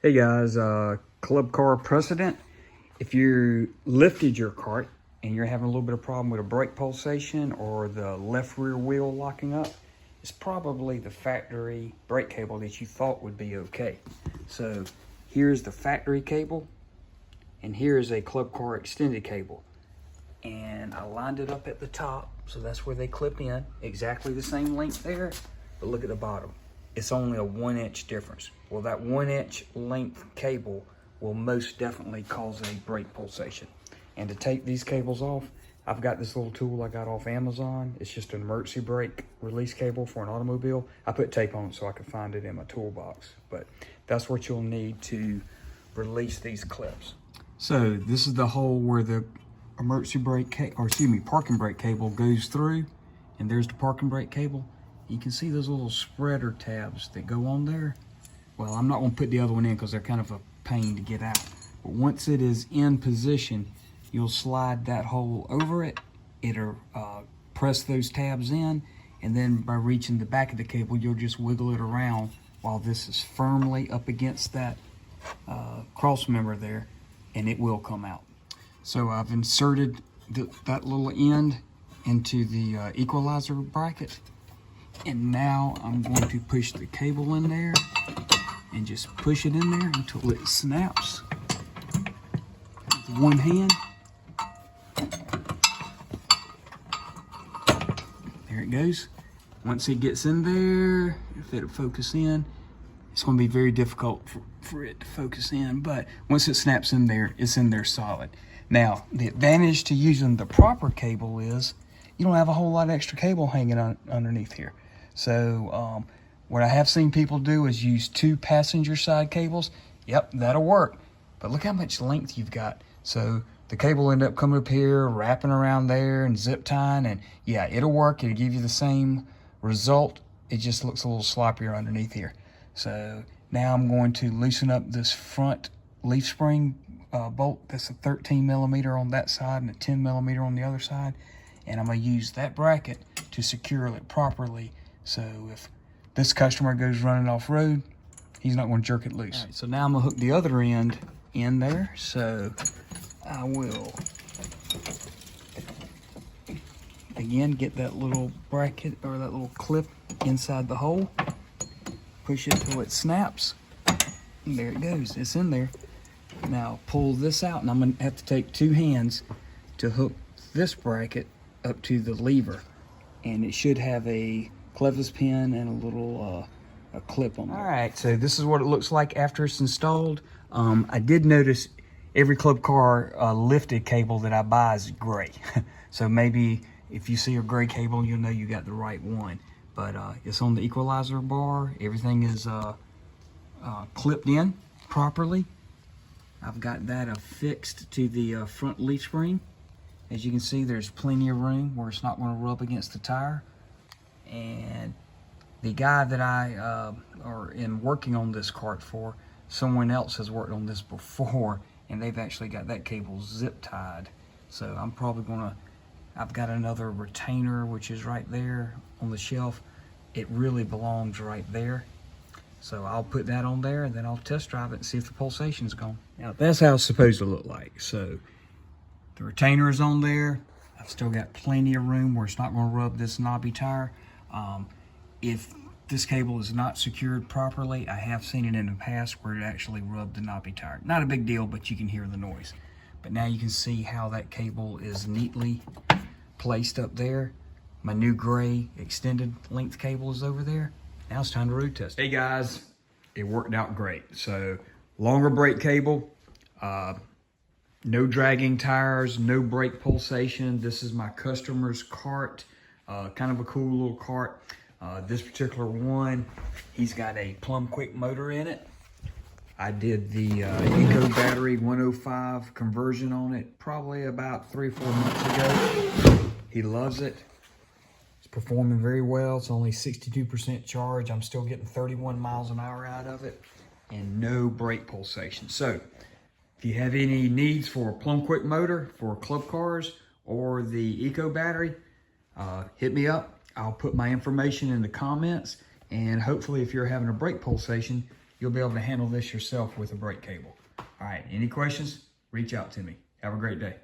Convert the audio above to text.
Hey guys, Club Car Precedent. If you lifted your cart and you're having a little bit of problem with a brake pulsation or the left rear wheel locking up, it's probably the factory brake cable that you thought would be okay. So here's the factory cable and here's a Club Car extended cable. And I lined it up at the top, so that's where they clip in. Exactly the same length there, but look at the bottom. It's only a 1 inch difference. Well, that 1 inch length cable will most definitely cause a brake pulsation. And to take these cables off, I've got this little tool I got off Amazon. It's just an emergency brake release cable for an automobile. I put tape on it so I could find it in my toolbox, but that's what you'll need to release these clips. So this is the hole where the emergency brake, parking brake cable goes through, and there's the parking brake cable. You can see those little spreader tabs that go on there. Well, I'm not going to put the other one in because they're kind of a pain to get out. But once it is in position, you'll slide that hole over it. It'll press those tabs in, and then by reaching the back of the cable, you'll just wiggle it around while this is firmly up against that cross member there, and it will come out. So I've inserted that little end into the equalizer bracket. And now I'm going to push the cable in there and just push it in there until it snaps with one hand. There it goes. Once it gets in there, if it'll focus in, it's going to be very difficult for it to focus in, but once it snaps in there, it's in there solid. Now, the advantage to using the proper cable is you don't have a whole lot of extra cable hanging on underneath here. So what I have seen people do is use 2 passenger side cables. Yep, that'll work. But look how much length you've got. So the cable will end up coming up here, wrapping around there and zip tying. And yeah, it'll work. It'll give you the same result. It just looks a little sloppier underneath here. So now I'm going to loosen up this front leaf spring bolt. That's a 13 millimeter on that side and a 10 millimeter on the other side. And I'm going to use that bracket to secure it properly. So if this customer goes running off-road, he's not going to jerk it loose. All right, so now I'm going to hook the other end in there. So I will, again, get that little bracket or that little clip inside the hole. Push it till it snaps. And there it goes. It's in there. Now pull this out, and I'm going to have to take 2 hands to hook this bracket up to the lever. And it should have a clevis pin and a little a clip on there. All right, so this is what it looks like after it's installed. I did notice every Club Car lifted cable that I buy is gray. So maybe if you see a gray cable, you'll know you got the right one. But it's on the equalizer bar. Everything is clipped in properly. I've got that affixed to the front leaf spring. As you can see, there's plenty of room where it's not going to rub against the tire. And the guy that I am working on this cart for, someone else has worked on this before, and they've actually got that cable zip tied. So I'm probably gonna, I've got another retainer which is right there on the shelf. It really belongs right there. So I'll put that on there and then I'll test drive it and see if the pulsation's gone. Now that's how it's supposed to look like. So the retainer is on there. I've still got plenty of room where it's not going to rub this knobby tire. If this cable is not secured properly, I have seen it in the past where it actually rubbed the knobby tire. Not a big deal, but you can hear the noise. But now you can see how that cable is neatly placed up there. My new gray extended length cable is over there. Now it's time to road test. Hey guys, it worked out great. So longer brake cable, no dragging tires, no brake pulsation. This is my customer's cart, kind of a cool little cart. This particular one, he's got a Plum Quick motor in it. I did the Eco Battery 105 conversion on it probably about 3 or 4 months ago. He loves it. It's performing very well. It's only 62% charge. I'm still getting 31 miles an hour out of it and no brake pulsation. So if you have any needs for a Plum Quick motor for Club Cars or the Eco Battery, hit me up. I'll put my information in the comments, and hopefully if you're having a brake pulsation, you'll be able to handle this yourself with a brake cable. All right, any questions? Reach out to me. Have a great day.